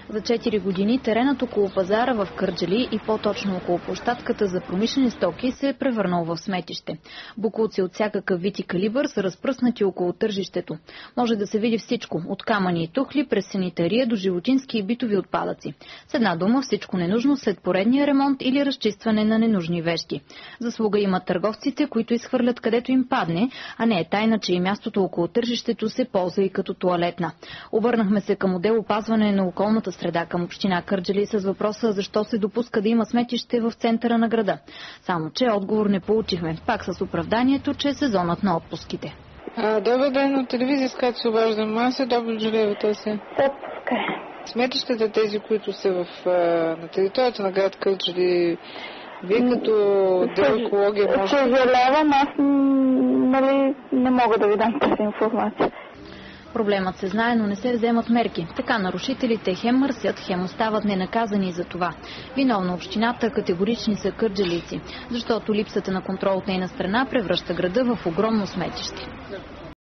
За 4 години теренът около пазара в Кърджали и по-точно около площадката за промишлени стоки се е превърнал в сметище. Боклуци от всякакъв вид и калибър са разпръснати около тържището. Може да се види всичко, от камъни и тухли през санитария до животински и битови отпадъци. С една дума, всичко ненужно след поредния ремонт или разчистване на ненужни вещи. Заслуга имат търговците, които изхвърлят където им падне, а не е тайна, че и мястото около тържището се ползва и като тоалетна. Обърнахме се към отдел опазване на околната среда към община Кърджали с въпроса защо се допуска да има сметище в центъра на града. Само че отговор не получихме, пак с оправданието, че е сезонът на отпуските. Добър ден, от телевизия, с която се обаждам. Аз се добър Джулиевата се. Сметищата, тези, които са на територията на град Кърджали, вие като отдел екология може... Съжалявам, аз не мога да ви дам тази информация. Проблемът се знае, но не се вземат мерки. Така нарушителите хем мърсят, хем остават ненаказани за това. Виновна общината категорични са кърджалийци, защото липсата на контрол от нейна страна превръща града в огромно сметище.